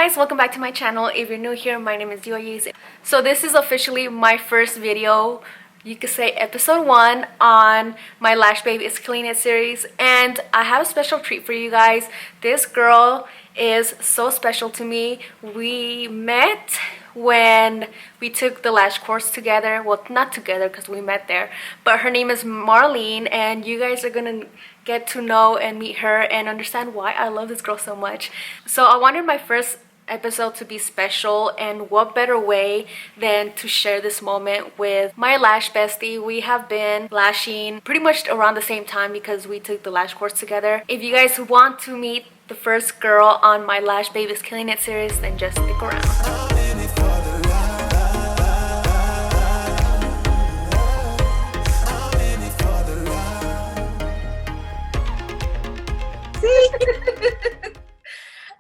guys, welcome back to my channel. If you're new here, my name is XOXO-yoyis. So this is officially my first video, you could say episode 1 on my Lash Baby is Killing It series, and I have a special treat for you guys. This girl is so special to me. We met when we took the lash course together. Well, not together because we met there, but her name is Marlene, and you guys are gonna get to know and meet her and understand why I love this girl so much. So I wanted my first episode to be special, and what better way than to share this moment with my lash bestie. We have been lashing pretty much around the same time because we took the lash course together. If you guys want to meet the first girl on my Lash Baby is Killing It series, then just stick around.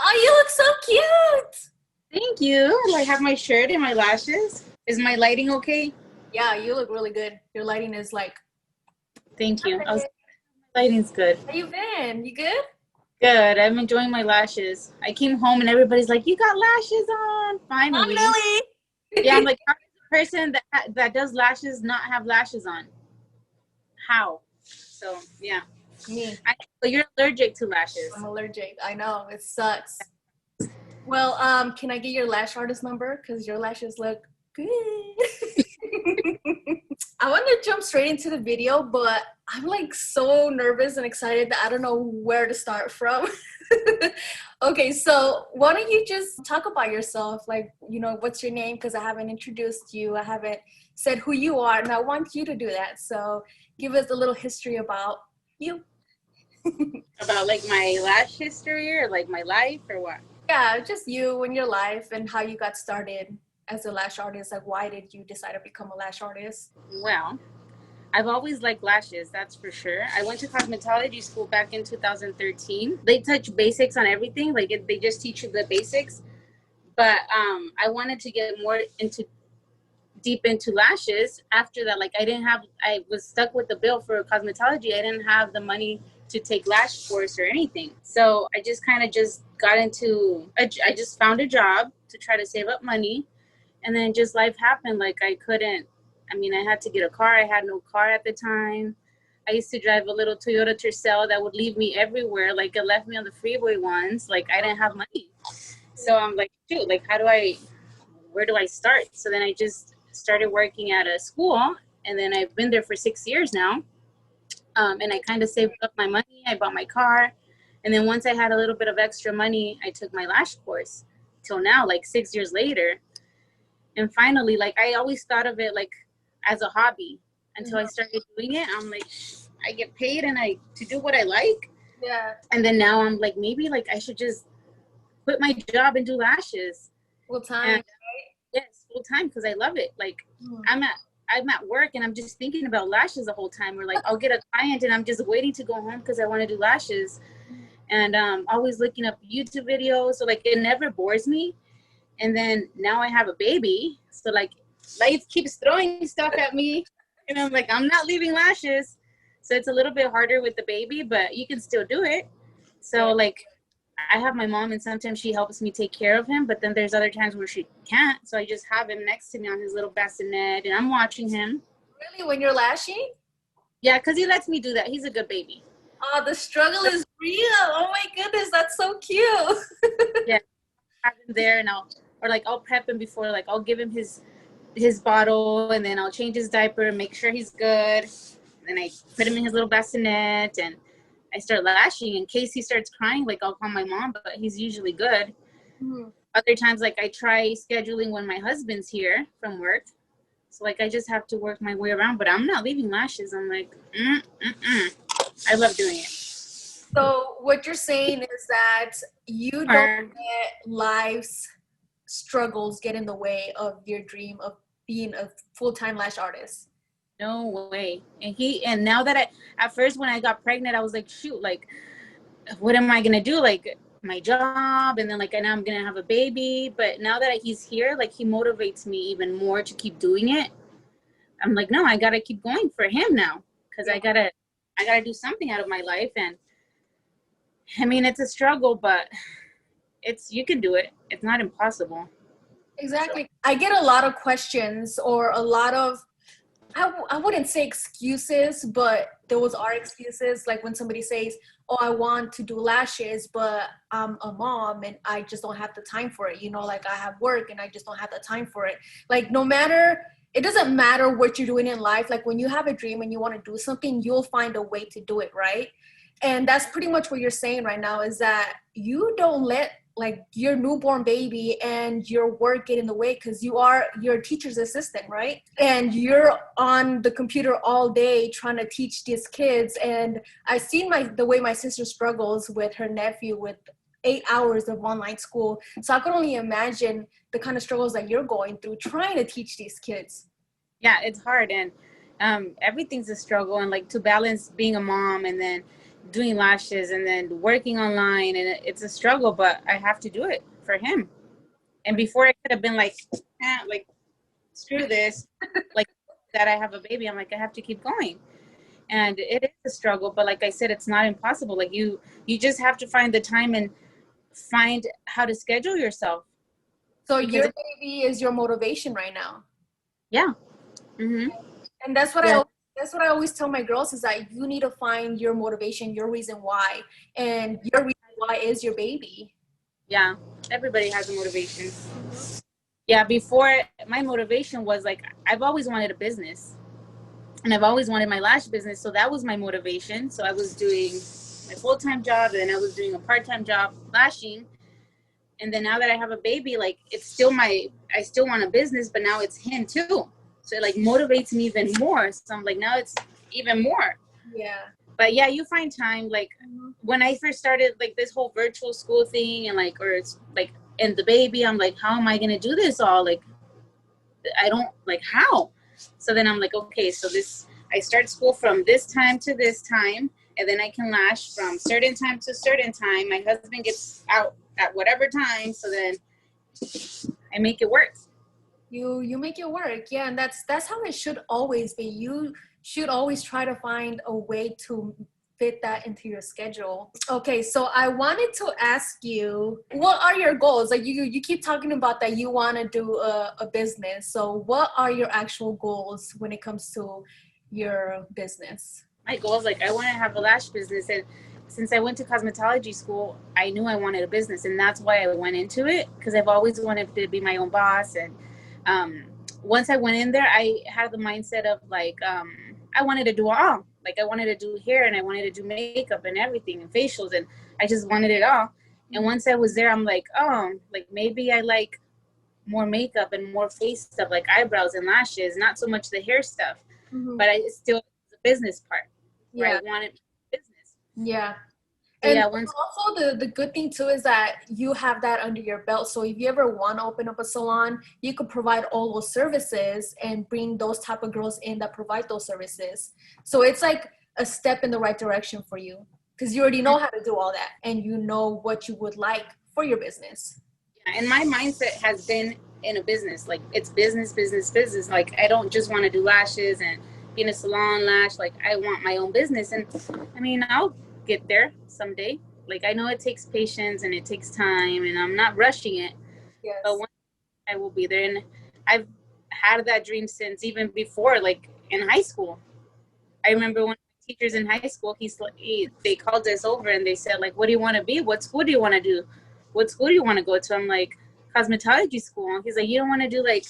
Oh, you look so cute! Thank you. I have my shirt and my lashes. Is my lighting okay? Yeah, you look really good. Your lighting is like... Thank you. Lighting's good. How you been? You good? Good. I'm enjoying my lashes. I came home and everybody's like, "You got lashes on!" Finally. Finally! Yeah, I'm like, how does a person that does lashes not have lashes on? How? So yeah. Me. So you're allergic to lashes. I'm allergic. I know. It sucks. Well, can I get your lash artist number? Because your lashes look good. I want to jump straight into the video, but I'm like so nervous and excited that I don't know where to start from. Okay, so why don't you just talk about yourself? Like, you know, what's your name? Because I haven't introduced you. I haven't said who you are, and I want you to do that. So give us a little history about you. About like my lash history or like my life or what? Yeah, just you and your life and how you got started as a lash artist. Like, why did you decide to become a lash artist? Well, I've always liked lashes, that's for sure. I went to cosmetology school back in 2013. They touch basics on everything. Like, they just teach you the basics. But I wanted to get more deep into lashes. After that, like, I was stuck with the bill for cosmetology. I didn't have the money to take lash course or anything. So I just kind of just got into, I just found a job to try to save up money. And then just life happened. Like, I had to get a car. I had no car at the time. I used to drive a little Toyota Tercel that would leave me everywhere. Like, it left me on the freeway once. Like, I didn't have money. So I'm like, shoot, like, where do I start? So then I just started working at a school, and then I've been there for 6 years now. And I kind of saved up my money. I bought my car. And then once I had a little bit of extra money, I took my lash course till now, like 6 years later. And finally, like, I always thought of it like as a hobby until I started doing it. I'm like, I get paid to do what I like. Yeah. And then now I'm like, maybe like I should just quit my job and do lashes. Full time. And, yes, full time, because I love it. Like, I'm at work and I'm just thinking about lashes the whole time. Or like, I'll get a client and I'm just waiting to go home because I want to do lashes. And always looking up YouTube videos. So like, it never bores me. And then now I have a baby. So like, life keeps throwing stuff at me. And I'm like, I'm not leaving lashes. So it's a little bit harder with the baby, but you can still do it. So like, I have my mom, and sometimes she helps me take care of him. But then there's other times where she can't. So I just have him next to me on his little bassinet, and I'm watching him. Really? When you're lashing? Yeah, because he lets me do that. He's a good baby. Oh, the struggle is real. Oh my goodness, that's so cute. Yeah, I have him there, and I'll prep him before. Like, I'll give him his bottle, and then I'll change his diaper and make sure he's good. And then I put him in his little bassinet, and I start lashing. In case he starts crying, like, I'll call my mom, but he's usually good. Other times, like, I try scheduling when my husband's here from work. So like, I just have to work my way around, but I'm not leaving lashes. I'm like, I love doing it. So what you're saying is that you don't let life's struggles get in the way of your dream of being a full-time lash artist. No way. And now that at first when I got pregnant, I was like, shoot, like, what am I gonna do? Like, my job, and then like, now I'm gonna have a baby. But now that he's here, like, he motivates me even more to keep doing it. I'm like, no, I gotta keep going for him now, because I gotta do something out of my life. And I mean, it's a struggle, but you can do it. It's not impossible. Exactly. I get a lot of questions or a lot of, I wouldn't say excuses, but those are excuses. Like when somebody says, oh, I want to do lashes, but I'm a mom and I just don't have the time for it. You know, like I have work and I just don't have the time for it. Like no matter, it doesn't matter what you're doing in life. Like when you have a dream and you want to do something, you'll find a way to do it, right? And that's pretty much what you're saying right now is that you don't let like your newborn baby and your work get in the way because you are your teacher's assistant, right? And you're on the computer all day trying to teach these kids. And I've seen the way my sister struggles with her nephew with 8 hours of online school. So I could only imagine the kind of struggles that you're going through trying to teach these kids. Yeah, it's hard, and everything's a struggle, and like to balance being a mom and then doing lashes and then working online, and it's a struggle, but I have to do it for him. And before I could have been like screw this, like that I have a baby, I'm like I have to keep going, and it is a struggle. But like I said, it's not impossible. Like you just have to find the time and find how to schedule yourself. So Because your baby is your motivation right now. yeah, mm-hmm. And that's what Yeah, that's what I always tell my girls is that you need to find your motivation, your reason why, and your reason why is your baby. yeah. Everybody has a motivation. Yeah, before my motivation was like I've always wanted a business, and I've always wanted my lash business, so that was my motivation. So I was doing my full-time job, and then I was doing a part-time job lashing, and then now that I have a baby, like it's still I still want a business, but now it's him too, so it like motivates me even more. So I'm like, now it's even more. Yeah. But yeah, you find time. Like when I first started like this whole virtual school thing, and like, or it's like, and the baby, I'm like, how am I gonna do this all? Like I don't like how. So then I'm like, okay, so this I start school from this time to this time, and then I can lash from certain time to certain time. My husband gets out at whatever time, so then I make it work. You make it work. Yeah, and that's how it should always be. You should always try to find a way to fit that into your schedule. Okay, so I wanted to ask you, what are your goals? Like you keep talking about that you want to do a business. So what are your actual goals when it comes to your business? My goal is like I want to have a lash business, and since I went to cosmetology school, I knew I wanted a business, and that's why I went into it, because I've always wanted to be my own boss. And um, once I went in there, I had the mindset of like I wanted to do it all. Like I wanted to do hair, and I wanted to do makeup and everything and facials, and I just wanted it all. And once I was there, I'm like, oh, like maybe I like more makeup and more face stuff, like eyebrows and lashes, not so much the hair stuff. Mm-hmm. But I still the business part where Yeah. I wanted business. Yeah. So And yeah, once also the good thing too is that you have that under your belt. So if you ever want to open up a salon, you could provide all those services and bring those type of girls in that provide those services. So it's like a step in the right direction for you because you already know how to do all that and you know what you would like for your business. yeah, and my mindset has been in a business. Like it's business, business, business. Like I don't just want to do lashes and be in a salon lash. Like I want my own business. And I mean, I'll get there someday. Like I know it takes patience and it takes time, and I'm not rushing it. But Yes. one day I will be there. And I've had that dream since even before, like in high school. I remember one of my teachers in high school, they called us over and they said, like, what do you want to be? What school do you want to do? What school do you want to go to? I'm like, cosmetology school. And he's like, you don't want to do like,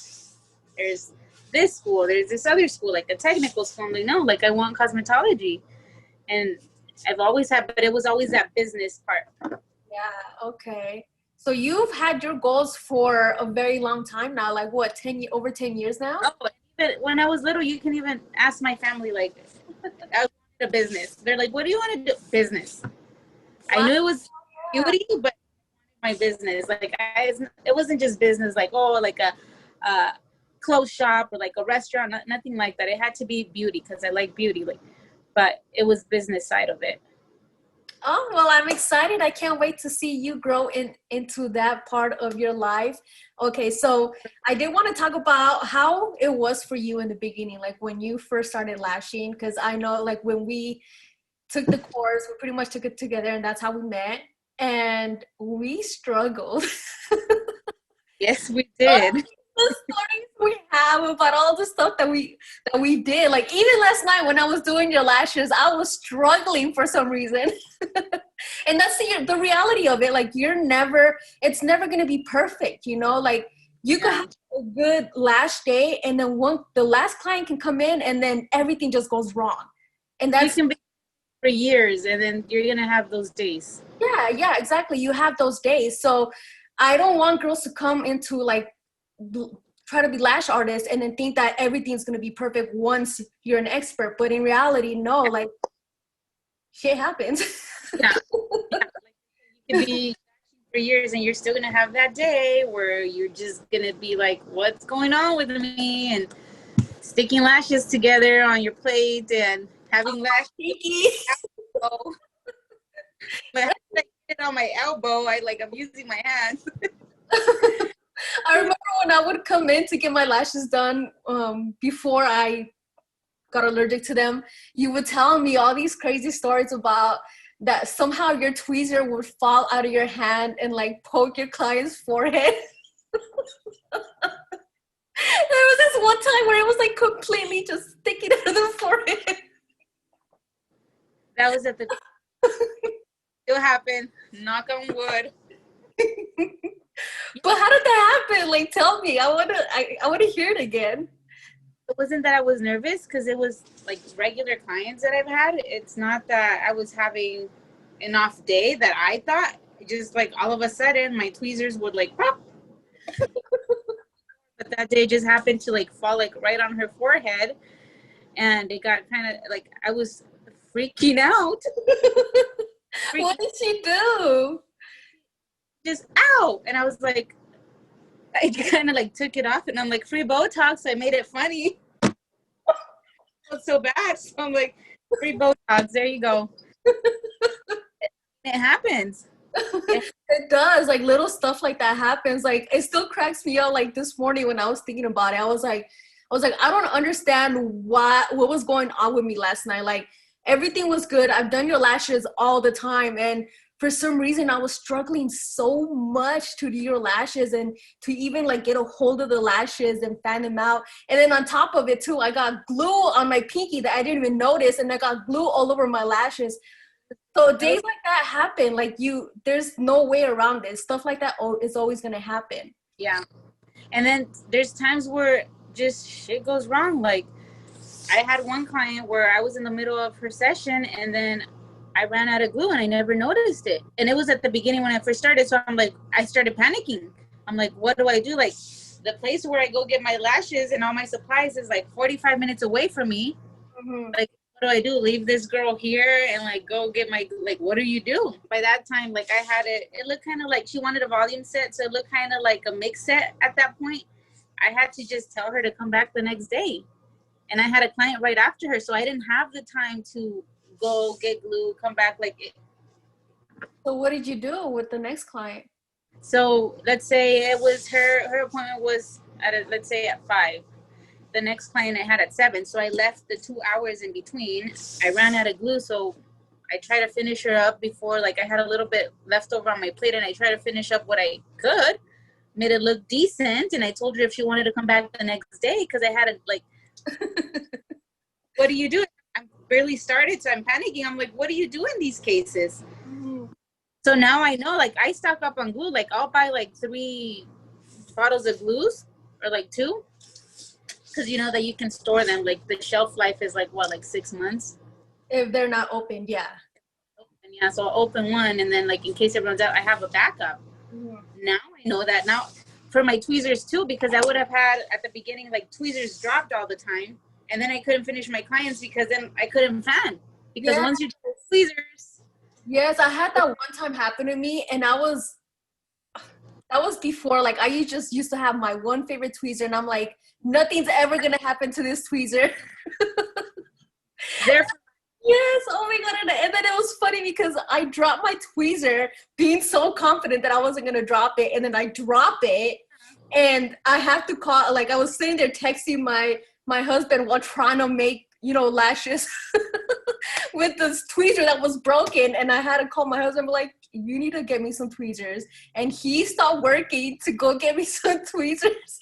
there's this school, there's this other school, like a technical school. I'm like, no, like I want cosmetology. And I've always had, but it was always that business part. Yeah. Okay. So you've had your goals for a very long time now, like what, over 10 years now? Oh, even when I was little, you can even ask my family, like, I was a business. They're like, what do you want to do? Business. I Wow. knew it was beauty, but my business. Like it wasn't just business. Like like a clothes shop or like a restaurant. Nothing like that. It had to be beauty because I like beauty. Like, but it was business side of it. Oh, well, I'm excited. I can't wait to see you grow into that part of your life. Okay, so I did want to talk about how it was for you in the beginning, like when you first started lashing, because I know like when we took the course, we pretty much took it together and that's how we met. and we struggled. Yes, we did. The stories we have about all the stuff that we did. Like even last night when I was doing your lashes, I was struggling for some reason. And that's the reality of it. Like it's never gonna be perfect, you know? Like you could have a good lash day and then the last client can come in and then everything just goes wrong. And You can be for years and then you're gonna have those days. yeah, exactly. You have those days. So I don't want girls to come into like try to be lash artists and then think that everything's going to be perfect once you're an expert, but in reality no, like shit happens. Yeah, yeah. Like, you can be for years and you're still gonna have that day where you're just gonna be like, what's going on with me, and sticking lashes together on your plate and having lash elbow. But I like it on my elbow. I'm using my hands. I remember when I would come in to get my lashes done before I got allergic to them, you would tell me all these crazy stories about that somehow your tweezer would fall out of your hand and like poke your client's forehead. There was this one time where it was like completely just sticking out of the forehead. That was at the still happened. Knock on wood. But how did that happen? Like, tell me. I wanna hear it again. It wasn't that I was nervous because it was like regular clients that I've had. It's not that I was having an off day that I thought. Just like all of a sudden, my tweezers would like pop. But that day just happened to like fall like right on her forehead, and it got kind of like I was freaking out. What did she do? Just ow, and I was like, I kind of like took it off, and I'm like, free Botox. So I made it funny. It's so bad, so I'm like, free Botox. There you go. It happens. It does. Like little stuff like that happens. Like it still cracks me up. Like this morning when I was thinking about it, I was like, I don't understand what was going on with me last night. Like everything was good. I've done your lashes all the time, and for some reason I was struggling so much to do your lashes and to even like get a hold of the lashes and fan them out. And then on top of it too, I got glue on my pinky that I didn't even notice, and I got glue all over my lashes. So days like that happen. Like there's no way around it. Stuff like that is always gonna happen. Yeah. And then there's times where just shit goes wrong. Like I had one client where I was in the middle of her session and then I ran out of glue and I never noticed it. And it was at the beginning when I first started. So I'm like, I started panicking. I'm like, what do I do? Like the place where I go get my lashes and all my supplies is like 45 minutes away from me. Mm-hmm. Like, what do I do? Leave this girl here and like go get my, like, what do you do? By that time, like I had it looked kind of like she wanted a volume set. So it looked kind of like a mix set at that point. I had to just tell her to come back the next day. And I had a client right after her. So I didn't have the time to go get glue, come back like it. So what did you do with the next client? So let's say it was her appointment was let's say at 5. The next client I had at 7. So I left the 2 hours in between. I ran out of glue. So I tried to finish her up before, like I had a little bit left over on my plate and I tried to finish up what I could, made it look decent. And I told her if she wanted to come back the next day, because I had a like, what do you do? I'm barely started, so I'm panicking. I'm like, what do you do in these cases? Mm-hmm. So now I know, like, I stock up on glue. Like, I'll buy like 3 bottles of glues or like 2, because you know that you can store them. Like, the shelf life is like what, like 6 months? If they're not opened, yeah. Yeah, so I'll open one, and then like in case it runs out, I have a backup. Mm-hmm. Now I know that. Now for my tweezers too, because I would have had at the beginning like tweezers dropped all the time. And then I couldn't finish my clients because then I couldn't fan. Because once you do tweezers. Yes, I had that one time happen to me, and that was before, like I just used to have my one favorite tweezer, and I'm like, nothing's ever gonna happen to this tweezer. Yes, oh my god, and then it was funny because I dropped my tweezer being so confident that I wasn't gonna drop it, and then I drop it, and I have to call, like I was sitting there texting my husband while trying to make, lashes with this tweezer that was broken, and I had to call my husband like, you need to get me some tweezers. And he stopped working to go get me some tweezers.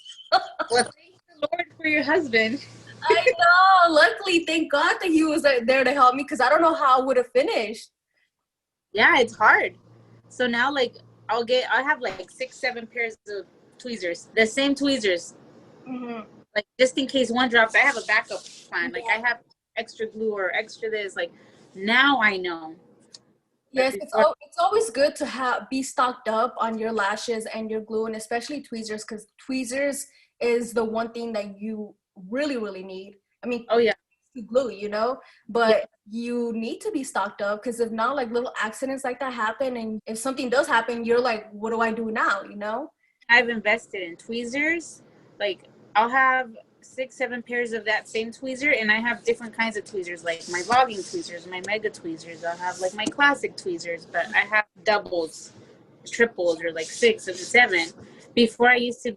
Well, thank the Lord for your husband. I know. Luckily, thank God that he was there to help me, because I don't know how I would have finished. Yeah, it's hard. So now, like, I have like 6, 7 pairs of tweezers, the same tweezers. Mm-hmm. Like, just in case one drops, I have a backup plan. Like, Yeah. I have extra glue or extra this. Like, now I know. But Yes, before, it's always good to be stocked up on your lashes and your glue, and especially tweezers, because tweezers is the one thing that you really, really need. I mean, oh yeah, to glue, you know, yeah, but you need to be stocked up, because if not, like, little accidents like that happen, and if something does happen, you're like, what do I do now, you know? I've invested in tweezers. Like, I'll have 6, 7 pairs of that same tweezer, and I have different kinds of tweezers, like my vlogging tweezers, my mega tweezers. I'll have like my classic tweezers, but I have doubles, triples, or like 6 and 7. Before I used to,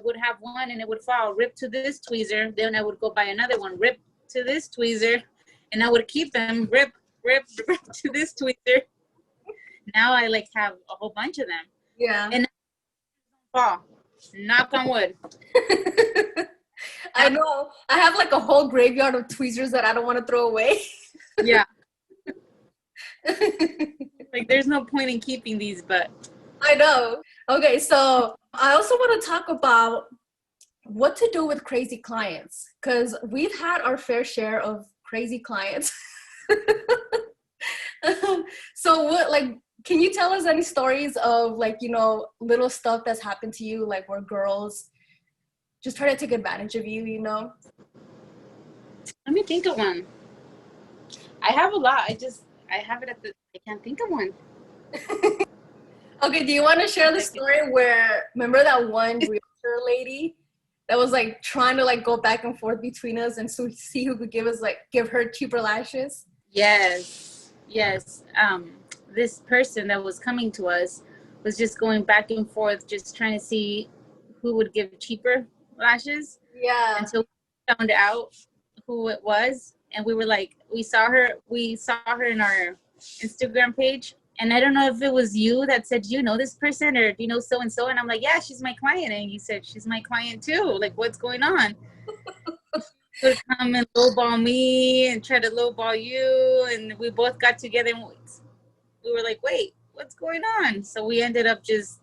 would have one and it would fall, rip to this tweezer. Then I would go buy another one, rip to this tweezer, and I would keep them, rip, rip, rip to this tweezer. Now I like have a whole bunch of them. Yeah. And fall. Knock on wood. I know. I have like a whole graveyard of tweezers that I don't want to throw away. Yeah. Like, there's no point in keeping these, but I know. Okay, so I also want to talk about what to do with crazy clients, because we've had our fair share of crazy clients. So what, like, can you tell us any stories of, like, you know, little stuff that's happened to you, like where girls just try to take advantage of you, you know? let me think of one. I have a lot. I have it I can't think of one. Okay, do you want to share the story where, remember that one realtor lady that was like trying to like go back and forth between us and so see who could give her cheaper lashes? Yes. This person that was coming to us was just going back and forth, just trying to see who would give cheaper lashes. Yeah. Until we found out who it was, and we were like, we saw her in our Instagram page, and I don't know if it was you that said, you know this person, or do you know so and so? And I'm like, yeah, she's my client. And you said, she's my client too. Like, what's going on? She would come and lowball me and try to lowball you, and we both got together and we were like, wait, what's going on? So we ended up just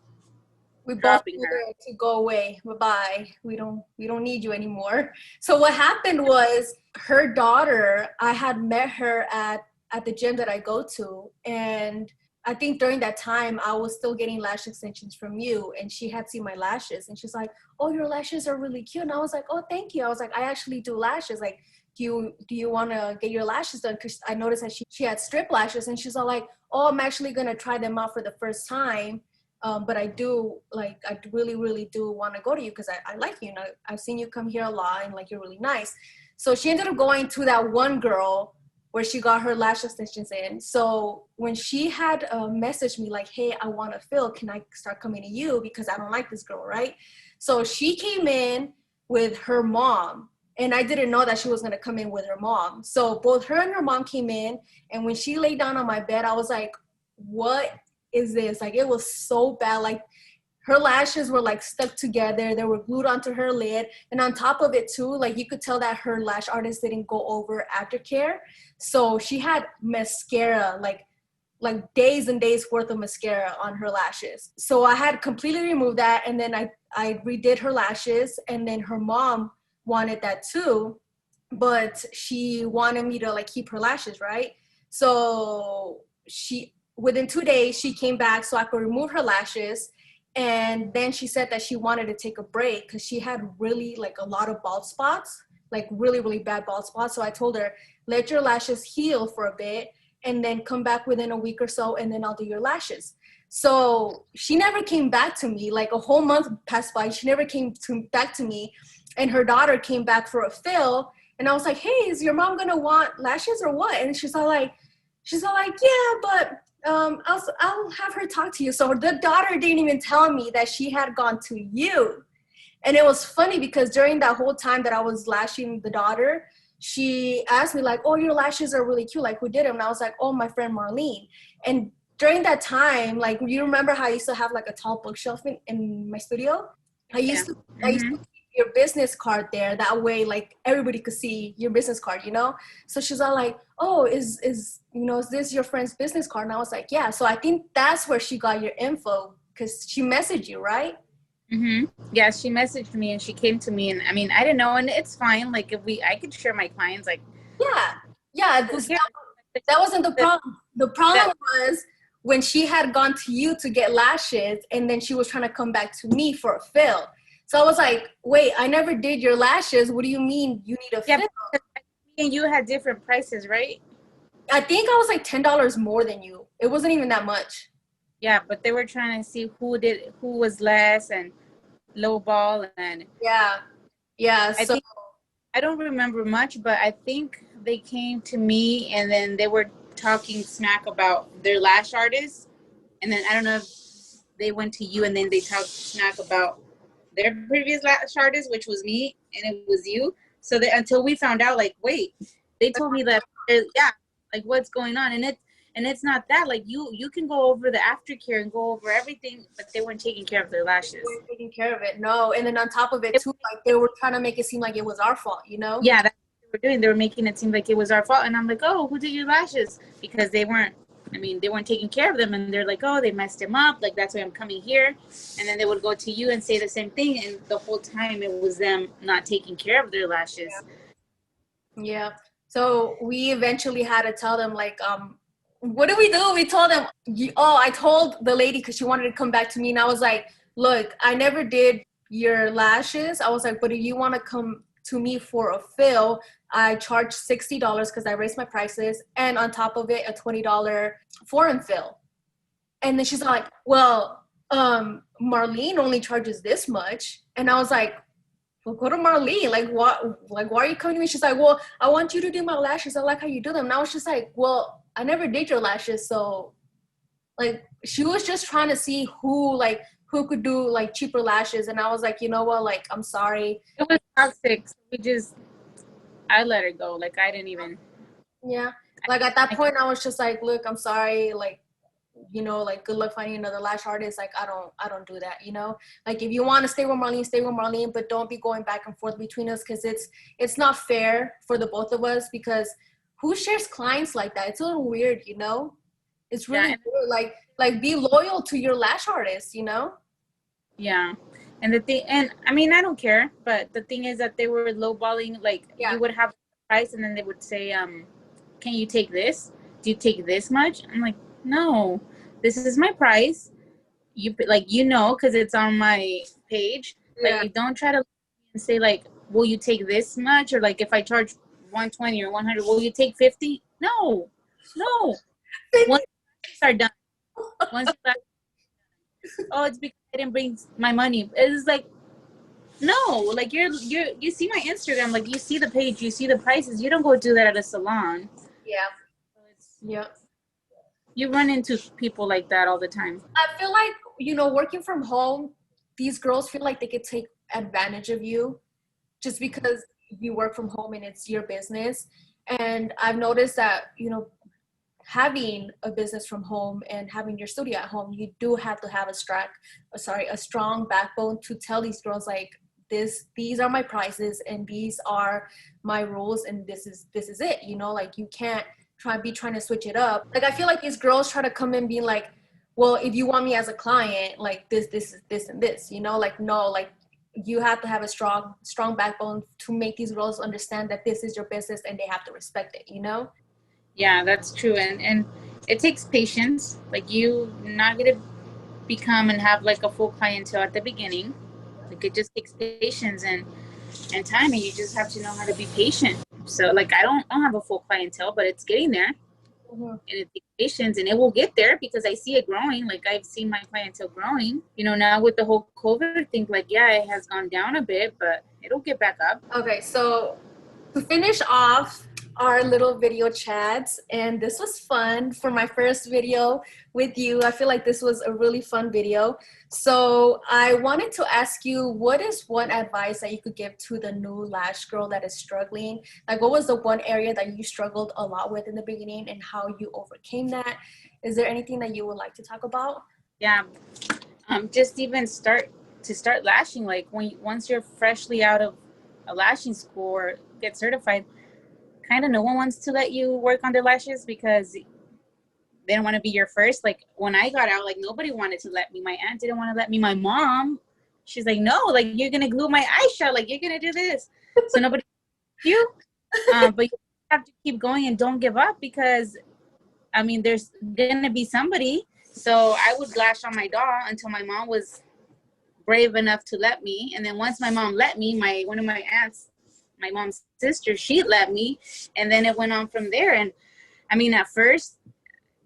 We both dropping told her. her to go away. Bye-bye. We don't need you anymore. So what happened was, her daughter, I had met her at the gym that I go to, and I think during that time I was still getting lash extensions from you, and she had seen my lashes and she's like, "Oh, your lashes are really cute." And I was like, "Oh, thank you." I was like, "I actually do lashes. Like, do you want to get your lashes done?" Because I noticed that she had strip lashes, and she's all like, "Oh, I'm actually gonna try them out for the first time. But I really, really do want to go to you because I like you. And I've seen you come here a lot, and like, you're really nice." So she ended up going to that one girl where she got her lash extensions in. So when she had messaged me like, "Hey, I want to fill, can I start coming to you? Because I don't like this girl," right? So she came in with her mom. And I didn't know that she was going to come in with her mom. So both her and her mom came in. And when she laid down on my bed, I was like, what is this? Like, it was so bad. Like, her lashes were like stuck together. They were glued onto her lid. And on top of it too, like, you could tell that her lash artist didn't go over aftercare. So she had mascara, like days and days worth of mascara on her lashes. So I had completely removed that. And then I redid her lashes. And then her mom wanted that too. But she wanted me to like keep her lashes, right? So within 2 days, she came back so I could remove her lashes. And then she said that she wanted to take a break because she had really like a lot of bald spots, like really, really bad bald spots. So I told her, let your lashes heal for a bit and then come back within a week or so, and then I'll do your lashes. So she never came back to me. Like, a whole month passed by. She never came back to me. And her daughter came back for a fill. And I was like, "Hey, is your mom going to want lashes or what?" And she's all like, "Yeah, but I'll have her talk to you." So the daughter didn't even tell me that she had gone to you. And it was funny because during that whole time that I was lashing the daughter, she asked me like, "Oh, your lashes are really cute. Like, who did them?" And I was like, "Oh, my friend Marlene." And during that time, like, you remember how I used to have like a tall bookshelf in my studio? I used to keep your business card there. That way, like, everybody could see your business card, you know? So she's all like, oh, is this your friend's business card? And I was like, yeah. So I think that's where she got your info, because she messaged you, right? Yeah, she messaged me and she came to me, and I mean, I didn't know, and it's fine. Like, I could share my clients, like, Yeah, who cares? that wasn't the problem. The problem was when she had gone to you to get lashes, and then she was trying to come back to me for a fill. So I was like, wait, I never did your lashes. What do you mean you need a fill? Me and you had different prices, right? I think I was like $10 more than you. It wasn't even that much. Yeah, but they were trying to see who was less and low ball, and Yeah. So I don't remember much, but I think they came to me and then they were talking smack about their lash artist, and then I don't know if they went to you and then they talked smack about their previous lash artist, which was me, and it was you. So that until we found out, like, wait, they told me that, like, what's going on, and it's not that, like, you can go over the aftercare and go over everything, but they weren't taking care of their lashes. they weren't taking care of it. No, and then on top of it too, like, they were trying to make it seem like it was our fault, you know? Yeah, that's what they were doing. They were making it seem like it was our fault, and I'm like, oh, who did your lashes? Because they weren't taking care of them, and they're like, oh, they messed him up, like, that's why I'm coming here. And then they would go to you and say the same thing, and the whole time it was them not taking care of their lashes. Yeah. So we eventually had to tell them, like, what do? We told them, I told the lady, because she wanted to come back to me, and I was like, look, I never did your lashes. I was like, but if you want to come to me for a fill, I charge $60 because I raised my prices, and on top of it, a $20 foreign fill. And then she's like, well, Marlene only charges this much. And I was like, well, go to Marlene. Like, what? Like, why are you coming to me? She's like, well, I want you to do my lashes. I like how you do them. And I was just like, well, I never did your lashes. So, like, she was just trying to see who could do, like, cheaper lashes. And I was like, you know what? Like, I'm sorry. It was toxic. So I let her go. Like, I didn't even. Yeah. Like, at that point, I was just like, look, I'm sorry. Like, like, good luck finding another lash artist. Like, I don't do that, like, if you want to stay with Marlene, but don't be going back and forth between us, because it's not fair for the both of us, because who shares clients like that? It's a little weird, it's really weird. Like, be loyal to your lash artist, Yeah. And the thing, and I mean, I don't care, but the thing is that they were lowballing, like, you would have a price and then they would say, can you take this? Do you take this much? I'm like, no, this is my price. You, like, because it's on my page. Like, you don't try to say, like, will you take this much? Or, like, if I charge 120 or 100, will you take 50? No. Once you are done. Once you oh, it's because I didn't bring my money. It's like, no, like, you see my Instagram, like, you see the page, you see the prices. You don't go do that at a salon. Yeah. You run into people like that all the time. I feel like, working from home, these girls feel like they could take advantage of you just because you work from home and it's your business. And I've noticed that, having a business from home and having your studio at home, you do have to have a strong backbone to tell these girls, like, these are my prices and these are my rules and this is it, like, you can't trying to switch it up. Like, I feel like these girls try to come in being like, well, if you want me as a client, like, this and this, like, no, like, you have to have a strong backbone to make these girls understand that this is your business and they have to respect it, Yeah, that's true. And it takes patience. Like, you not gonna become and have, like, a full clientele at the beginning. Like, it just takes patience and time, and you just have to know how to be patient. So, like, I don't have a full clientele, but it's getting there. And it takes patience, and it will get there because I see it growing. Like, I've seen my clientele growing. Now with the whole COVID thing, like, yeah, it has gone down a bit, but it'll get back up. Okay, so to finish off our little video chats, and this was fun for my first video with you. I feel like this was a really fun video. So I wanted to ask you, what is one advice that you could give to the new lash girl that is struggling? Like, what was the one area that you struggled a lot with in the beginning and how you overcame that? Is there anything that you would like to talk about? Yeah, just even start lashing. Like once you're freshly out of a lashing school or get certified, kind of no one wants to let you work on their lashes because they don't want to be your first. Like when I got out, like nobody wanted to let me. My aunt didn't want to let me. My mom, she's like, no, like you're gonna glue my eyes shut. Like you're gonna do this. So nobody you. But you have to keep going and don't give up because I mean, there's gonna be somebody. So I would lash on my doll until my mom was brave enough to let me. And then once my mom let me, one of my aunts, my mom's sister, she let me. And then it went on from there. And I mean, at first,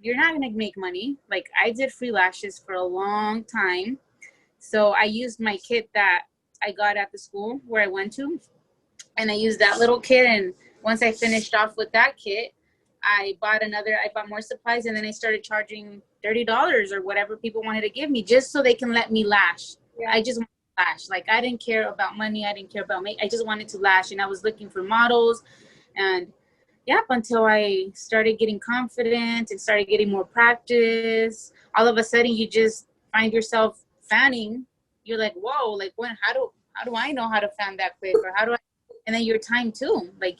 you're not going to make money. Like I did free lashes for a long time. So I used my kit that I got at the school where I went to. And I used that little kit. And once I finished off with that kit, I bought more supplies. And then I started charging $30 or whatever people wanted to give me just so they can let me lash. Yeah. I just wanted to lash. Like I didn't care about money. I didn't care about I just wanted to lash. And I was looking for models. And yep, until I started getting confident and started getting more practice. All of a sudden, you just find yourself fanning. You're like, whoa, like how do I know how to fan that quick? Or how do I? And then your time too. Like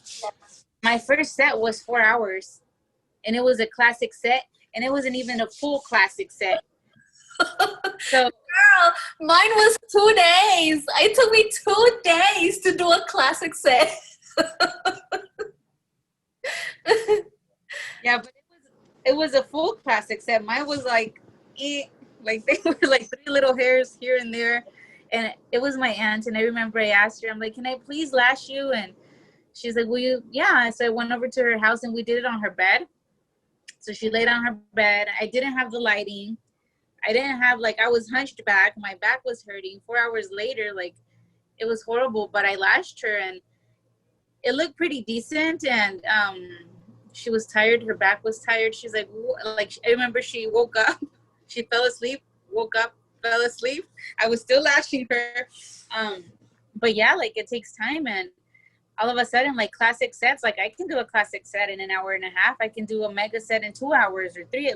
my first set was 4 hours, and it was a classic set, and it wasn't even a full classic set. So, girl, mine was 2 days. It took me 2 days to do a classic set. Yeah, but it was a full classic set. Mine was like they were like 3 little hairs here and there. And it was my aunt, and I remember I asked her, I'm like, can I please lash you? And she's like, will you? Yeah. So I went over to her house and we did it on her bed. So she laid on her bed. I didn't have the lighting. I didn't have I was hunched back. My back was hurting. 4 hours later, it was horrible, but I lashed her and it looked pretty decent. And she was tired. Her back was tired. She's like, I remember she woke up. She fell asleep, woke up, fell asleep. I was still lashing her. But yeah, it takes time. And all of a sudden, classic sets, I can do a classic set in an hour and a half. I can do a mega set in 2 hours or 3.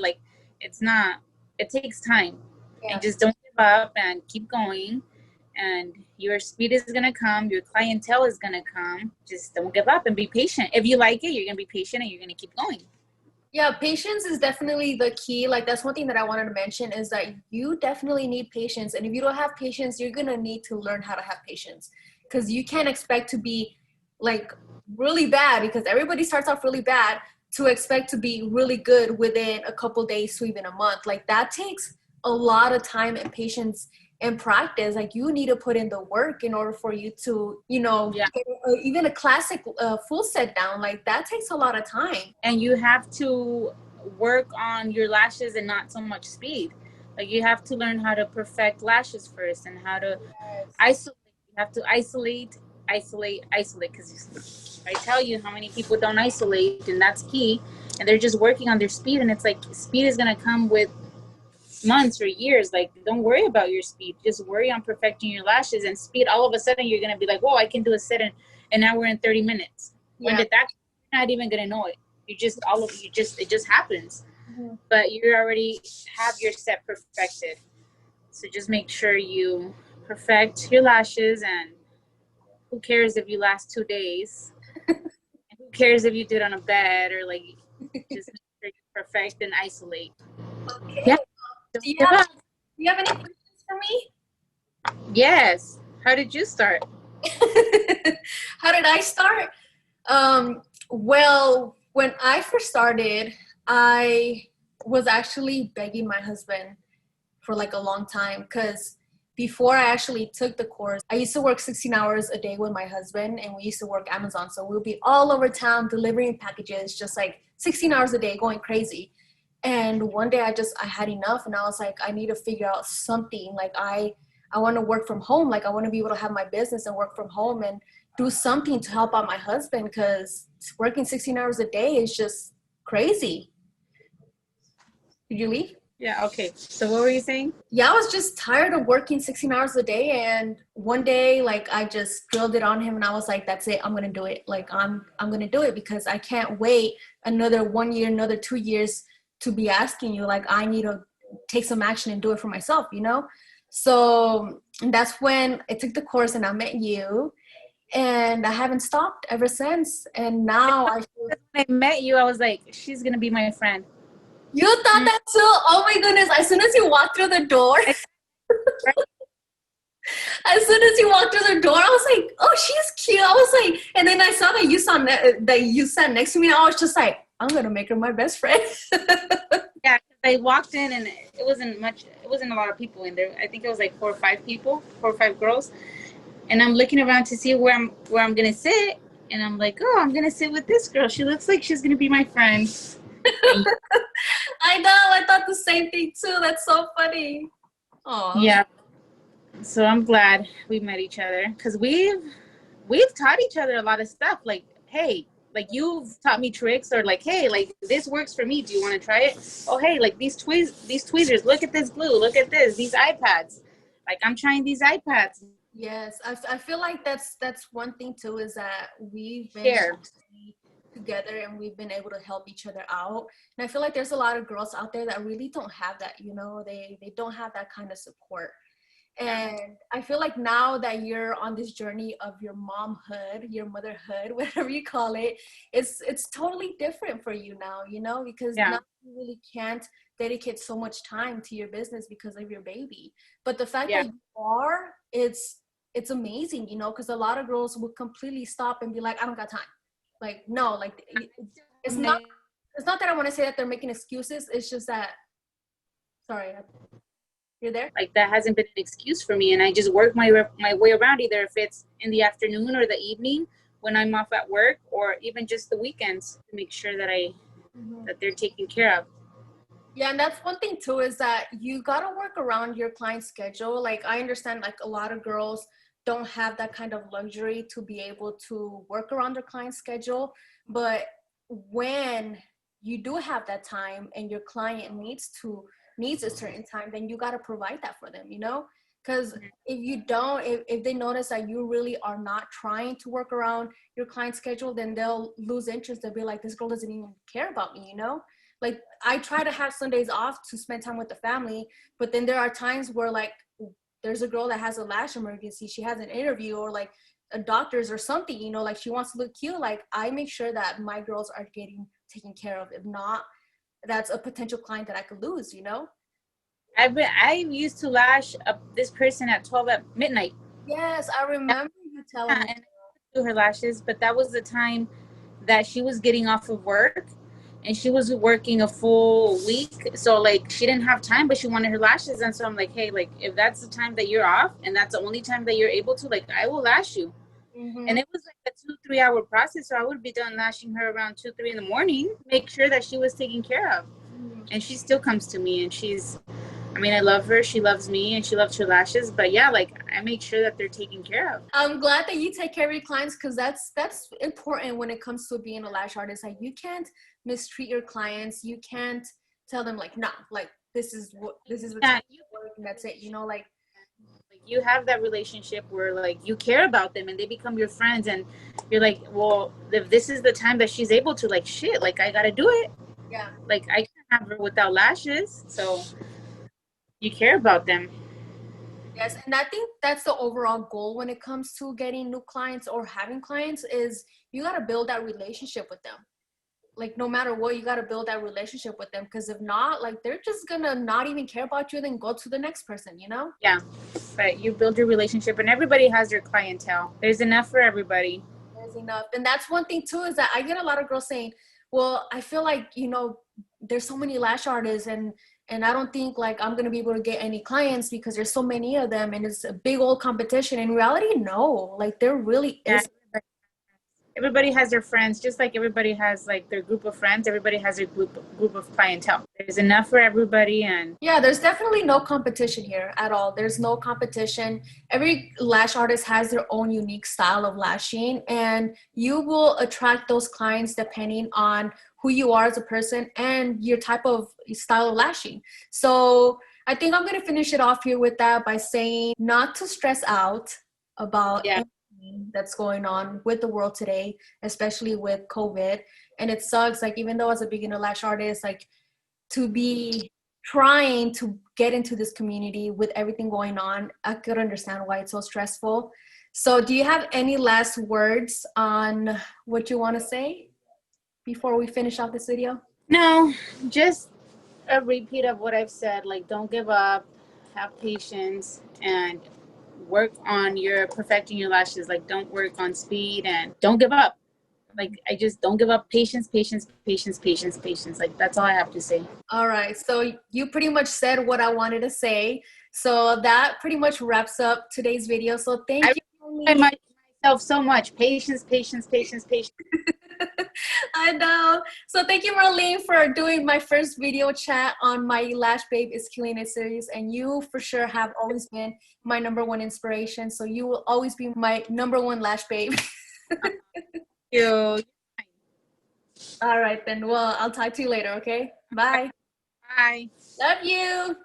It takes time. Yeah. And just don't give up and keep going. And your speed is going to come. Your clientele is going to come. Just don't give up and be patient. If you like it, you're going to be patient and you're going to keep going. Yeah, patience is definitely the key. That's one thing that I wanted to mention is that you definitely need patience. And if you don't have patience, you're going to need to learn how to have patience. Because you can't expect to be really bad, because everybody starts off really bad, to expect to be really good within a couple days to even a month. That takes a lot of time and patience and practice. You need to put in the work in order for you to, yeah, get even a classic full set down. That takes a lot of time. And you have to work on your lashes and not so much speed. You have to learn how to perfect lashes first and how to isolate. You have to isolate, because I tell you how many people don't isolate, and that's key. And they're just working on their speed, and it's speed is going to come with months or years. Don't worry about your speed, just worry on perfecting your lashes. And speed, all of a sudden you're going to be like, whoa, I can do a set in an hour and 30 minutes. Yeah. When did that? You're not even going to know it. It just happens. Mm-hmm. But you already have your set perfected. So just make sure you perfect your lashes. And who cares if you last 2 days? Who cares if you do it on a bed or just make sure you perfect and isolate. Okay. Yeah. Do you have any questions for me? Yes. How did you start? How did I start? Well, when I first started, I was actually begging my husband for a long time, because before I actually took the course, I used to work 16 hours a day with my husband, and we used to work Amazon. So we'll be all over town delivering packages, just 16 hours a day, going crazy. And one day I had enough, and I was like, I need to figure out something. I I want to work from home. Like I want to be able to have my business and work from home and do something to help out my husband, because working 16 hours a day is just crazy. Did you leave? Yeah, okay. So what were you saying? Yeah, I was just tired of working 16 hours a day, and one day like I just drilled it on him and I was like, that's it, I'm gonna do it. Like I'm gonna do it, because I can't wait another 1 year, another 2 years to be asking you. Like I need to take some action and do it for myself, you know? So that's when I took the course and I met you, and I haven't stopped ever since. And now I feel. When I met you, I was like, she's gonna be my friend. You thought that too? Oh my goodness. As soon as you walked through the door, as soon as you walked through the door, I was like, oh, she's cute. I was like, and then I saw that you sat next to me. And I was just like, I'm going to make her my best friend. Yeah, I walked in and it wasn't much. It wasn't a lot of people in there. I think it was like 4 or 5 people, 4 or 5 girls. And I'm looking around to see where I'm gonna sit. And I'm like, oh, I'm gonna sit with this girl. She looks like she's gonna be my friend. I know. I thought the same thing too. That's so funny. Oh. Yeah. So I'm glad we met each other, because we've taught each other a lot of stuff. Like, hey, like you've taught me tricks, or like, hey, like this works for me. Do you want to try it? Oh, hey, like these tweezers. Look at this glue. Look at this. These iPads. Like I'm trying these iPads. Yes, I feel like that's one thing too, is that we've been Share. together and we've been able to help each other out. And I feel like there's a lot of girls out there that really don't have that, you know, they don't have that kind of support. And I feel like now that you're on this journey of your momhood, your motherhood, whatever you call it, it's totally different for you now, you know, because now you really can't dedicate so much time to your business because of your baby. But the fact that you are, it's amazing, you know, because a lot of girls will completely stop and be like, I don't got time. Like, no, like it's not that I want to say that they're making excuses. It's just that, sorry, you're there? Like that hasn't been an excuse for me, and I just work my way around, either if it's in the afternoon or the evening when I'm off at work, or even just the weekends, to make sure that that they're taken care of. Yeah, and that's one thing too, is that you got to work around your client's schedule. Like I understand like a lot of girls don't have that kind of luxury to be able to work around their client's schedule, but when you do have that time and your client needs a certain time, then you got to provide that for them, you know? Because if you don't, if they notice that you really are not trying to work around your client's schedule, then they'll lose interest. They'll be like, this girl doesn't even care about me, you know? Like I try to have Sundays off to spend time with the family, but then there are times where like there's a girl that has a lash emergency, she has an interview, or like a doctor's or something, you know, like she wants to look cute. Like I make sure that my girls are getting taken care of. If not, that's a potential client that I could lose, you know? I used to lash up this person at 12 at midnight. Yes, I remember you telling me. And I do her lashes, but that was the time that she was getting off of work, and she was working a full week, so like she didn't have time, but she wanted her lashes. And so I'm like, hey, like if that's the time that you're off and that's the only time that you're able to, like I will lash you. And it was like a 2-3 hour process, so I would be done lashing her around 2-3 in the morning, make sure that she was taken care of. And she still comes to me, and I mean, I love her, she loves me, and she loves her lashes, but yeah, like I make sure that they're taken care of. I'm glad that you take care of your clients, because that's important when it comes to being a lash artist. Like you can't mistreat your clients. You can't tell them like, no, like this is what you work and that's it, you know, like you have that relationship where like you care about them and they become your friends, and you're like, well, if this is the time that she's able to, like shit, like I gotta do it. Yeah. Like I can't have her without lashes. So you care about them. Yes, and I think that's the overall goal when it comes to getting new clients or having clients, is you got to build that relationship with them. Like no matter what, you got to build that relationship with them, because if not, like they're just gonna not even care about you and then go to the next person, you know? Yeah, but you build your relationship, and everybody has their clientele. There's enough for everybody. There's enough. And that's one thing too, is that I get a lot of girls saying, well, I feel like, you know, there's so many lash artists, and I don't think like I'm gonna be able to get any clients because there's so many of them and it's a big old competition. In reality, no, like there really is. everybody has their friends, just like everybody has like their group of friends. Everybody has their group of clientele. There's enough for everybody, and Yeah, there's definitely no competition here at all. There's no competition. Every lash artist has their own unique style of lashing, and you will attract those clients depending on who you are as a person and your type of style of lashing. So I think I'm going to finish it off here with that by saying not to stress out about yeah, anything that's going on with the world today, especially with COVID. And it sucks, like, even though as a beginner lash artist, like, to be trying to get into this community with everything going on, I could understand why it's so stressful. So do you have any last words on what you want to say before we finish off this video? no, just a repeat of what I've said. Like, don't give up, have patience, and work on your perfecting your lashes. Like, don't work on speed and don't give up. Like, I just don't give up. Patience, patience, patience, patience, patience. Like, that's all I have to say. All right, so you pretty much said what I wanted to say. So that pretty much wraps up today's video. So thank I you, remind Marlene. myself so much. Patience, patience, patience, patience. I know. So thank you, Marlene, for doing my first video chat on my Lash Babe is Killing It series. And you for sure have always been my number one inspiration. So you will always be my number one Lash Babe. You. All right, then. Well, I'll talk to you later, okay? Bye. Bye. Love you.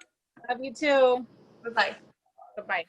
Love you too. Bye-bye. Bye-bye.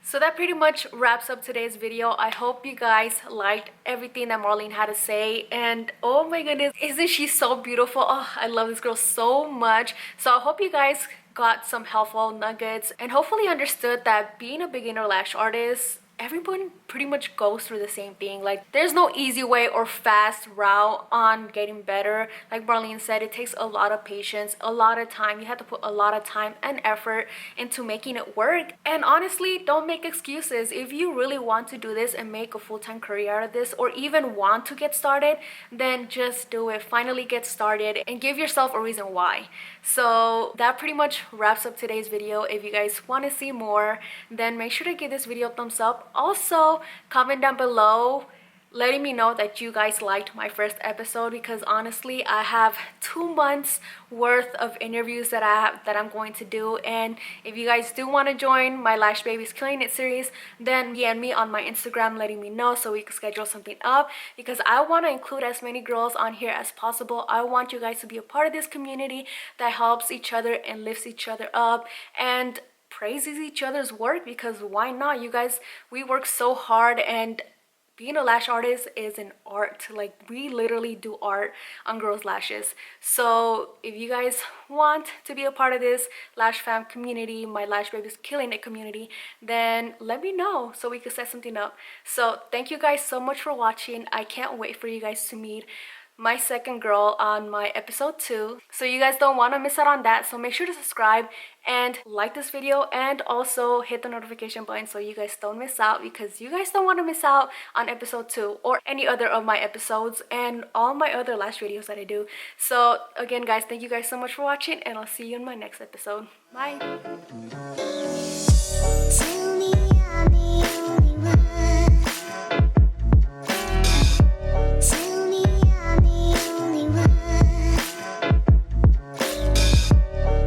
So that pretty much wraps up today's video. I hope you guys liked everything that Marlene had to say. And oh my goodness, isn't she so beautiful? Oh, I love this girl so much. So I hope you guys got some helpful nuggets and hopefully understood that being a beginner lash artist, everyone pretty much goes through the same thing. Like, there's no easy way or fast route on getting better. Like Marlene said, it takes a lot of patience, a lot of time. You have to put a lot of time and effort into making it work. And honestly, don't make excuses. If you really want to do this and make a full-time career out of this, or even want to get started, then just do it. Finally get started and give yourself a reason why. So that pretty much wraps up today's video. If you guys want to see more, then make sure to give this video a thumbs up. Also, comment down below letting me know that you guys liked my first episode, because honestly I have 2 months worth of interviews that I'm going to do. And if you guys do want to join my Lash Babies Killing It series, then DM me on my Instagram letting me know so we can schedule something up, because I want to include as many girls on here as possible. I want you guys to be a part of this community that helps each other and lifts each other up and praises each other's work, because why not? You guys, we work so hard, and being a lash artist is an art. Like, we literally do art on girls' lashes. So if you guys want to be a part of this lash fam community, my Lash Babies Killing It community, then let me know so we can set something up. So thank you guys so much for watching. I can't wait for you guys to meet my second girl on my episode 2, so you guys don't want to miss out on that. So make sure to subscribe and like this video, and also hit the notification button so you guys don't miss out, because you guys don't want to miss out on episode 2 or any other of my episodes and all my other lash videos that I do. So again guys, thank you guys so much for watching, and I'll see you in my next episode. Bye.